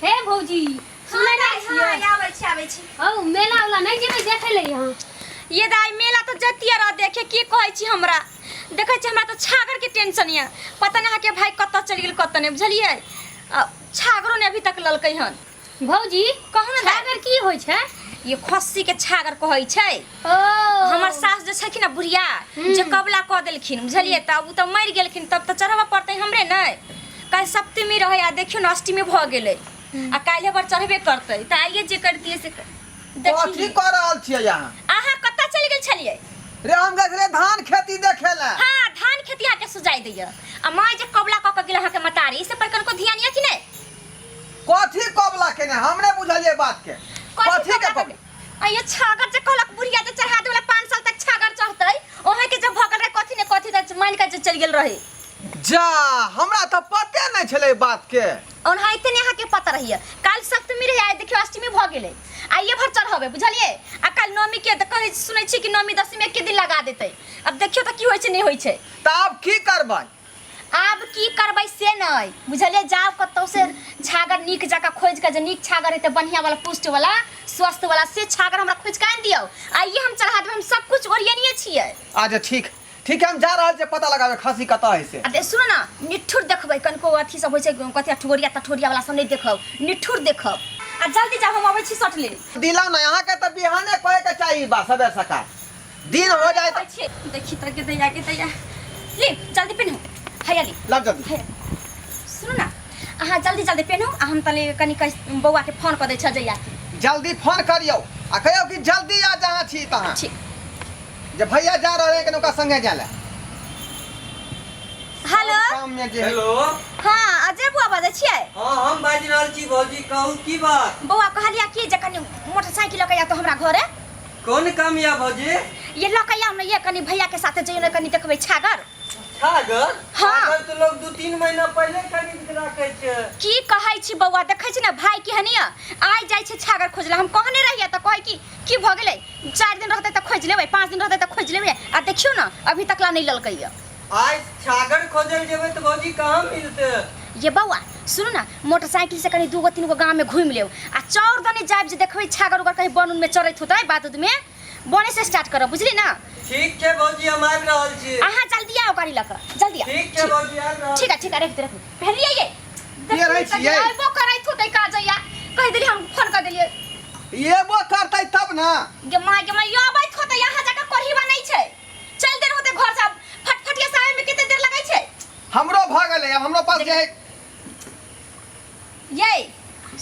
हे भौजी सुनै ना छियै आबै छी औ मेला वाला नहीं जेबै देखे ले यहां ये दाई मेला तो जतिया रह देखे की कहै छी हमरा देखै छी हमरा तो छागर के टेंशन या पता ना के भाई कत चल गेल कत ने बुझलिए छागरो ने अभी तक ललकै हन भौजी कहू ना छागर की होय छै ये खस्सी के छागर कहै छै ओ हमर सास जे छखिन ना बुढ़िया जे कबला क देलखिन बुझलिए त उ त मर गेलखिन तब त चढ़वा पड़तै हमरे नै काल सप्तमी रहे आ देखियो न अष्टमी भ गेलै आ काल्हे पर चढ़बे करतै त आइए जे करतिए से कथी कर रहल छियै यहाँ अहाँ कत्ता चल गेल छलिए रे हम गए रे धान खेती देखे ला हां धान खेती आके सुजाई दैया आ माय जे कबला क के गेल अहाँ के मतारी से पर कनको ध्यान या कि नै कथी कबला के ने हमरे बुझलिए बात के कथी के कबला आ ये छागर जे कहलक बुढ़िया जे चढ़ा देला 5 साल तक छागर चढ़तै ओहे के जब भगल रहे कथी ने कथी त मान के चल गेल रहे जा हमरा त पते नै छले बात के ओनहाइते ने अहाँ के पता रहिए काल सप्तमी रहे आइ देखियो अष्टमी भ गेलै आइए भर चढ़ावे बुझलिए आ काल नवमी के त कहै सुनै छी कि नवमी दशमी के दिन लगा देतै अब देखियो त की होय छै नै होय छै तब की करबै आब की करबै से नै बुझलिए जाओ कतौ से छागर नीक जका खोज के जे नीक छागर हेते बढ़िया वाला पुष्ट वाला स्वस्थ वाला से छागर हमरा खोज के आन दियौ आइए हम चढ़ा देब हम सब कुछ ओरियनिए छियै अच्छा ठीक है हम जा रहल छै पता लगावे खसी कता है से आ सुनो ना निठुर देखबै कनको अथी सब होय छै कथि ठोरिया तठोरिया वाला सब नै देखब निठुर देखब आ जल्दी जाओ हम आबै छी सट ले दिलाओ ना यहाँ के त बिहाने कहे के चाहिए बा सबे सका दिन हो जाए देखी तरह के दैया ले जल्दी पहनो हैया ले लब जल्दी सुनो ना अहाँ जल्दी पहनो आ हम तले कनी बौआ के फोन क दै छ जइया जल्दी फोन करियो आ कहियो कि जल्दी आ जहाँ छी तहाँ ठीक जे भैया जा रहे हैं कि संगे जाला हेलो काम में जे हेलो हां अजय बुआ बाजै छियै हां हम बाजि रहल छी भौजी कहू की बात बौआ कहलिया कि जे कनी मोटरसाइकिल लके या तो हमरा घरे कौन काम या भौजी ये लके या हम ये कनी भैया के साथे जइयो कनी देखबै छागर छागर हाँ। छागर तो लोग 2-3 महीना पहले खरीद के रखे छै की कहै छी बौआ देखै छी ना भाई के हनिया आइ जाय छै छागर खोजला हम कहने रहिया त कहै की भ गेलै 4 दिन रहतै त खोज लेबै 5 दिन रहतै त खोज लेबै आ देखियो ना अभी तकला नहीं ललकैया आज छागर खोजल जेबै त भौजी कहां मिलते ये बौआ सुनो ना मोटरसाइकिल से कनी 2-3 गो गांव में घूम लेब आ चौर दने जाब जे देखबै छागर उगर कहीं बनून में चरैत होतै बादुद में बने से स्टार्ट करब बुझली ना ठीक छै भौजी हम आबि रहल छी अहाँ जल्दी आओ गाड़ी लक जल्दी आओ ठीक छै भौजी आबि रहल ठीक है रख दे पहलिए ये ये रहै छियै आइबो करैत होतै काजैया कह देली हम फोन कर देलिए ये वो करतै तब ना गे माय यो आबैत होतै यहाँ जाके करहीबा नहीं छै चल देर होतै घर से फटफटिया सावे में कितने देर लगै छै हमरो भ गेलै अब हमरो पास जे ये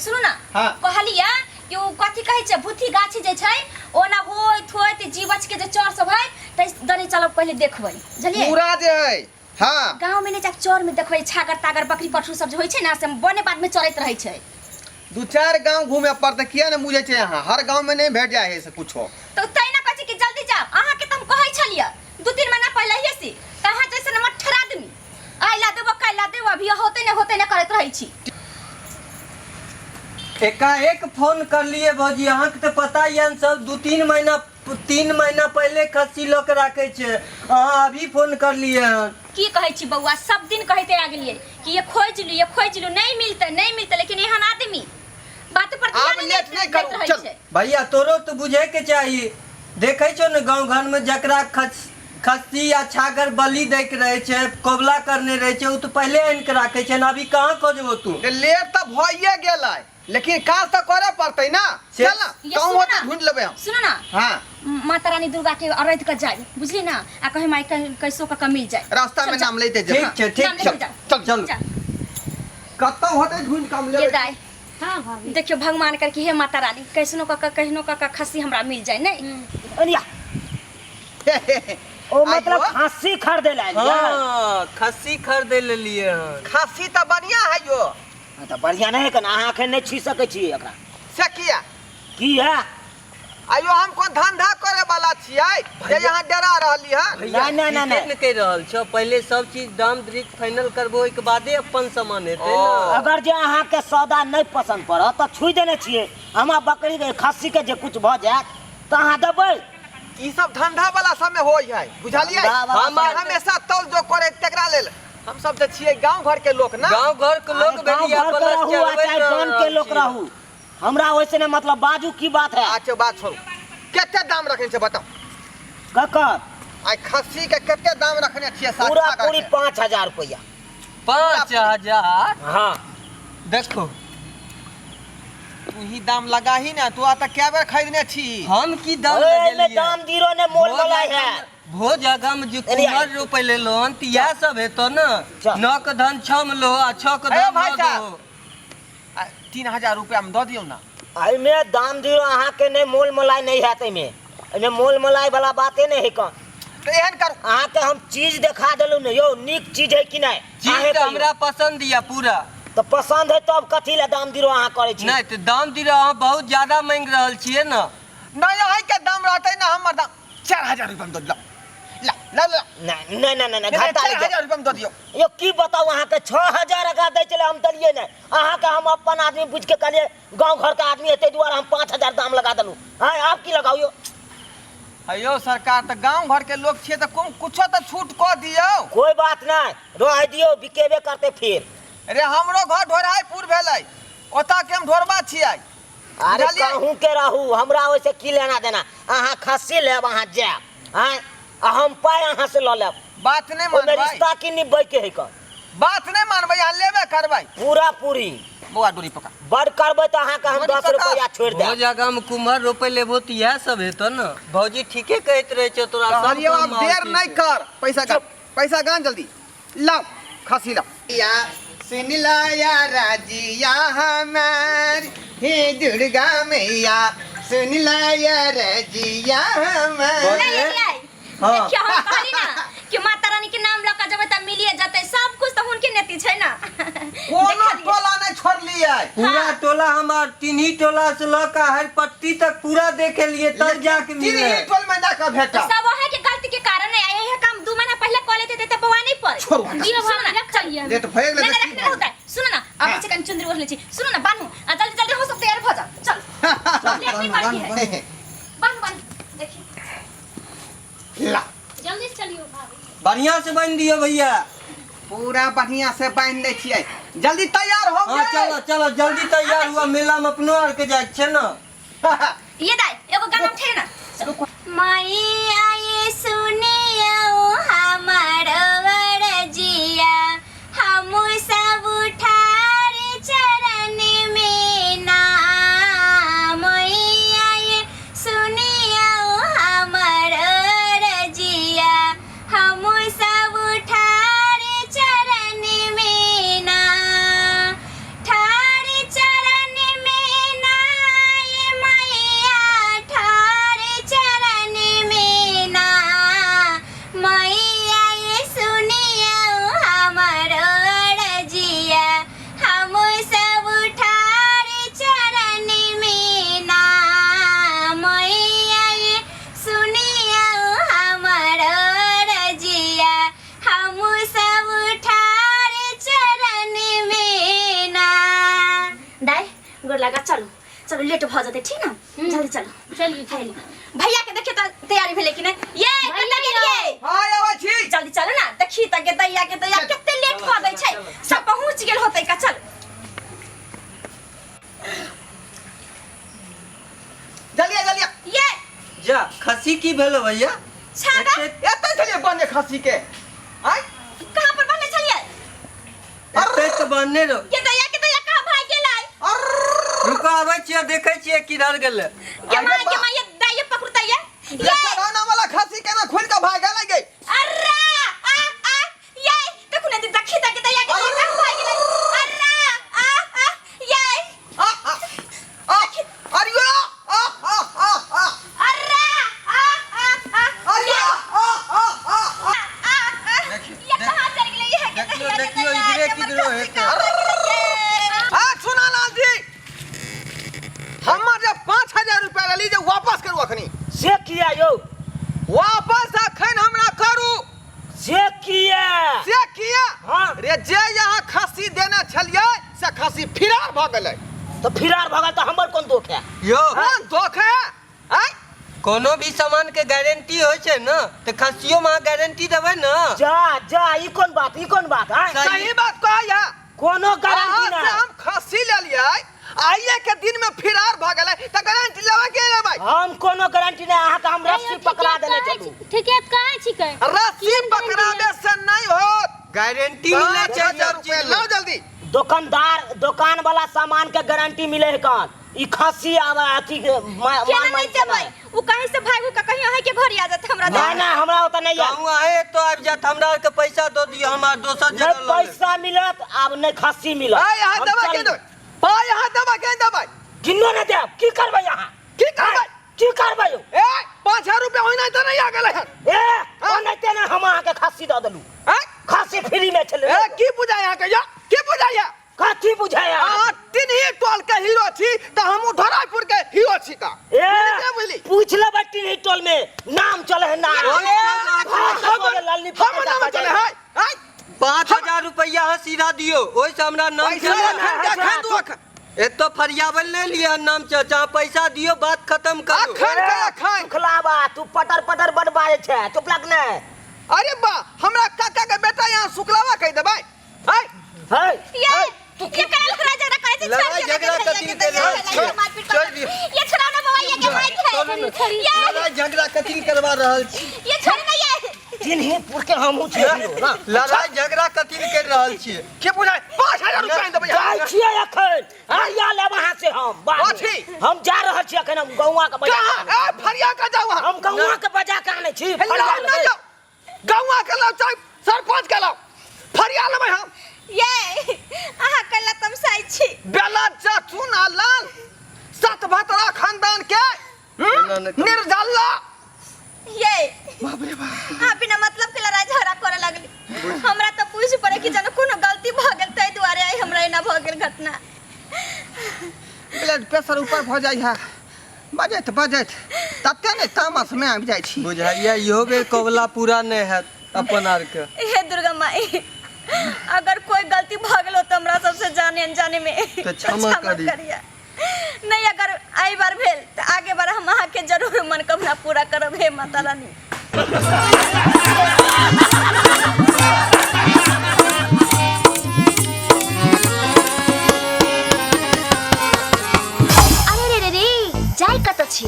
सुनो ना हाँ। कहलिया कि उ कथि कहै छै भूथी गाछी जे छै ओना होइत जीवच के जे चौर सब है त दनी चलो पहले देखबै बुझलिए पूरा जे है हां गांव में ने जाके चौर में देखबै छागर तागर बकरी पठरू सब जे होय छै ना से बने बाद में चरैत रहै छै 2-4 गांव घूमे पड़ते किया ने मुझे छै यहाँ हर गांव में नहीं भेट जाए है से कुछो तो तै ना कहै छी कि जल्दी जाओ अहाँ के त हम कहै छलिया 2-3 महीना पहले ही से कहां जैसे न मठर आदमी आइला देबो काइला देबो अभी होते न करत रहै छी एकाएक फोन कर लिए भौजी अहाँ के त पता ही है सब 2-3 महीना 3 महीना पहले खस्सी लोक राखे छै अहाँ अभी फोन कर लिए हन की कहै छी बौआ सब दिन कहते आ गेलिए कि ये खोज लू नहीं मिलते लेकिन एहन आदमी बात पर आप ध्यान लेट नहीं करू, रहै चल। छै भैया तोरो तो बुझे के चाहिए देखे छो न गांव घर में जकरा खस्सी या छागर बलि दे के रहे छै कोबला करने रहे छै उ तो पहले आन के राखे छै अभी कहां खोजबो तू लेट त भइए गेलै लेकिन काज त करे पड़तै ना चल ना ये कहूं सुनो होते ना। ढूंढ लेबै हम सुनो ना हां माता रानी दुर्गा के अरैध के जाय बुझली ना आ कहे माई कैसो का मिल जाए रास्ता में नाम लेते ठीक जा छै नाम ठीक लेते छै जाओ। चल कत्ता होते ढूंढ काम ये लेबै दाई हां भाभी देखियो भगवान कर कि हे माता रानी कैसनो का कहनो का खस्सी हमरा मिल जाए नहीं अरिया ओ मतलब खस्सी खरीदे ला हां खस्सी खरीदे ले लिए हन खासी त बढ़िया है यो त बढ़िया नहीं है कना अहाँ अखन नहीं छी सकै छी एकरा से किया की है आयो हम कोन धंधा करे वाला छियै जे यहाँ डरा रहली है भैया नहीं, नहीं, नहीं, ठीके न कह रहल छो पहले सब चीज दाम दरिक फाइनल करबो के बादे अपन सामान हेतै ना अगर जे अहाँ के सौदा नहीं पसंद पड़त त छुई देने छियै हमरा बकरी के खस्सी के जे कुछ भ जात त अहाँ देबै ई सब धंधा वाला सब में होय है बुझलिए धंधा वाला हम सब में। हमेशा तौल जो करे तेकरा लेल हम सब जे छियै गांव घर के लोक ना गांव घर के लोग गाँव बेलिया घर के प्लस रहू आ चलबै चाहे गाँव के ना चुप रहू हमरा वैसे ने मतलब बाजू की बात है अच्छा बात छोड़ो केते दाम रखने छे बताओ ककर आई खस्सी के केते दाम रखने छिए पूरा साथ पूरी 5000 रुपया 5000 हाँ देखो तू ही दाम लगा ही ना तू आता क्या बेर खरीदने छी हम की दाम अरे में लगेलिए दाम दीरो ने मोल मलाई है भो जगह में जो कुमार रुपए ले लोन त या सब हेतो न चल। 9 के धन 6 में लो आ 6 के ए धन भाई 9 साहब। दो 3000 रुपया में दो दियो ना आई में दाम दीरो अहाँ के ने मोल मलाई नहीं है तमे एमे मोल मलाई वाला बाते नहीं है कौन तो एहन कर अहाँ के हम चीज दिखा देलू ने यो नीक चीज है कि नहीं चीज अहें तो कहियो। हमरा पसंद या पूरा तो पसंद है तब कथी ले दाम दीरो अहाँ करे छी नहीं तो दाम दी रहा बहुत ज्यादा मांग रहल छिए न नहीं है के दाम रहते ना हमर दाम 4000 रुपया में दो ला ला ला नहीं नहीं नहीं नहीं घाटा नहीं 4000 रुपया में दो दियो यो की बताऊ अहाँ के 6000 का दे चले हम दलिए नहीं अहाँ के हम अपन आदमी बुझ के कहलिए गांव घर का आदमी है ते द्वारा हम 5000 दाम लगा देलू हां आप की लगाओ यो अयो सरकार तो गांव घर के लोग छे तो कुछो तो छूट क दियो कोई बात नहीं रोह दियो बिकेबे करते फिर अरे हमरो घर ढोराईपुर भेलै ओता के हम ढोरबा छियै अरे बुझलियै? कहूँ के रहू हमरा वैसे की लेना देना अहाँ खस्सी लेब अहाँ जाब आय हम पाय अहाँ से ल लेब बात नहीं ओमे मानबै रिश्ता की निभै के है कौन बात नहीं मानबै आ लेबे करबै पूरा पूरी बौआ डोरी पकड़ बड़ करबै तो अहाँ के हम बड़ी 10 पका। रुपया छोड़ भो देब जगह में कुमार रुपए लेबो त यह सब हेतो न भौजी ठीके कहत रहे छ तोरा सब कहलियो काम अब देर आवती नहीं छै। कर पैसा गान जल्दी लाओ खसी लाओ या सुन लाया राजिया हमार हे दुर्गा मैया सुन लाया राजिया हमार नहीं आई हाँ। देखियो हम कहली ना कि माता रानी के नाम लका जब त मिलिए जते सब कुछ तो हुनके नेती छै ना कोनो टोला नहीं छोड़लिए पूरा टोला हमार तीनही टोला से लका हर पट्टी तक पूरा देखे लिए तब जाके मिले तीन टोल में जाकर भेटा सब है के गलती के कारण है यही काम 2 महीना पहले कॉल लेते देते बवा नहीं पर छोड़ो। दियो सुनो भाभी ना, रख चलिए ले तो भैग ले नहीं नहीं रखने होता है सुनो ना अब चिकन चुंदरी ओढ़ ले छी सुनो ना बानू जल्दी जल्दी हो सब तैयार हो जा चल लेट नहीं पड़ती है बानू देखिए ला जल्दी से चलियो भाभी बढ़िया से बन दियो भैया पूरा बढ़िया से बांध ले छियै जल्दी तैयार हो हाँ चलो चलो जल्दी तैयार हुआ मेला में अपनो आर के जाए छे न ये दाई एगो गाना उठे ना मैया ये सुनियो हमर वरजिया हम सब उठार चरण में ना मैया ये सुनियो हमर वरजिया हम सब उठार चरण में ना ठार चरण में ना ये मैया ठार चरण में ना मैया ये सुनियो हमर रजिया हम सब ठार चरण में ना मैया ये सुनियो हमर रजिया हम सब ठार चरण में ना दाई गोर लगा चलो चलो लेट भ जाते ठीक ना जल्दी चलो चलिए चलिए भैया के देखिए तो तैयारी भेले कि नहीं ये कल्ला गेलिए हाय आवा छी जल्दी चलो ना देखी त के दैया केते लेट भ दै छै सब पहुंच गेल होतै का चल जल्दी जल्दी ये जा खसी की भेलो भैया छागा एते चलिए बने खसी के आय कहां पर बनले छलिए एते तो बनने रो के दैया कहां भाग गेलै रुको आबै छियै देखै छियै किधर गेलै के मां ये दैया पकड़तै ये ये चढ़ाना वाला खसी केना खोल के भागे लगे अर्रा आ ये देखु ने देखी त के दैया कहां भाग गेलै अर्रा ये अरियो अर्रा अरियो ये कहां चल गेलै ये के देखियो देखियो इधरे किधरो हेतै सुना लाल जी हमर जे 5000 रुपया लेली जे वापस करू अखनी से किया यो वापस अखन हमरा करू से किया से किया हाँ। रे जे यहाँ खस्सी देने छलियै से खस्सी फिरार भ गेलै तो फिरार भगल तो हमर कोन दुख है यो कोन दुख है आय कोनो भी सामान के गारंटी होय छै न त खसियो में गारंटी देबै न जा जा ई कोन बात आय सही बात कहै है कोनो गारंटी अहाँ से ना हम खस्सी लेलियै आइए के दिन में फिरार भ गेलै त गारंटी लेबा के लेबै हम कोनो गारंटी नहीं अहाँ के हम रस्सी पकड़ा देने चलू ठिकेत कहाँ छिकै रस्सी पकड़ाबे से नहीं होत गारंटी मिले छै 5000 रुपया लाओ जल्दी दुकान वाला सामान के गारंटी मिले है कान ई खस्सी आवा अथी केना नहीं देबै उ कहीं से भागू का कहीं अहाँ के घर आ जात हमरा नहीं नहीं हमरा ओता नहीं है कहूँ आए तो आबि जात हमरा के पैसा दो दियो हमार दोसर जगह नहीं पैसा मिलत अब नहीं खस्सी मिलत आ यहाँ दबा के दो पा यहाँ दबा के दबा किन्नो नहीं दे की करबै यहाँ की करबै की करबै ए 5000 रुपया होइना त नहीं आ गेलै हन ए ओ नहीं तेने हम अहाँ के खस्सी द देलू ए खस्सी फ्री में चले ए की बुझा यहाँ के या की बुझा या कथी बुझाया आ तीन ही टोल के हीरो छी त हम धरापुर के हीरो छी का ए बुझली पूछ ले बट्टी नहीं टोल में नाम चले है नाम लालनी हम नाम चले है 5000 रुपया सीधा दियो ओइ से हमरा नाम पैसा खन दो एक तो फरियावल ले लिया नाम चाचा पैसा दियो बात खत्म करो खान खलाबा तू पटर बड़बाए छे चुप लग ने अरे बा हमरा काका के बेटा यहाँ शुक्लावा कह देबै हाय है ये कल खरा झगड़ा करे छे लड़ाई झगड़ा कथी के छोड़ दियो ये छोड़ा ना बाबा ये के मार है लड़ाई झगड़ा कथी करवा रहल छी ये छोड़ ना ये जिन्हीपुर के हमहू छे ना लड़ाई झगड़ा कथी कर रहल छी के बुझाय 5000 रुपया देबै जाय छियै अखन हरिया ले वहां से हम अथी हम जा रहल छी अखन हम गौवा के बजा कहां ए फरिया का जाऊ हम गौवा के बजा के आने छी फरिया ना जाऊ गौवा के लाओ चाहे सरपंच के लाओ फरिया लेबै हम ये अहाँ कल्ला तमसाई छी बेला चाचू ना लाल सत भतरा खानदान के निर्जल्ला ये बाप रे बाप आप बिना मतलब के लड़ाई झगड़ा करे लगली हमरा तो पूछ पड़े कि जन कोनो गलती भ गेल तै दुआरे आई हमरा एना भ गेल घटना ब्लड प्रेशर ऊपर भ जाय है बजैत तते ने तामस में आबि जाय छी बुझाइया इहो बे कबला पूरा नहीं है अपन आर के हे दुर्गा माई अगर कोई गलती भ गेल तो हमरा सबसे जाने अनजाने में तो क्षमा करिए। नहीं अगर आई बार भेल तो आगे बार हम अहाँ के जरूर मनोकामना पूरा करब हे माता रानी अरे रे रे जाय कत छी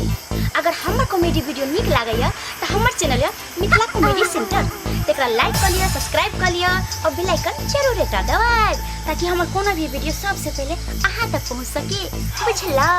अगर हमर कॉमेडी वीडियो नीक लागैया तो हमर चैनल है मिथिला कॉमेडी सेंटर तेकरा लाइक कर लिया सब्सक्राइब कर लिया और बेल आइकन जरूर एकटा दबाएब ताकि हमर कोनो भी वीडियो सबसे पहले अहाँ तक पहुंच सके बुझलौ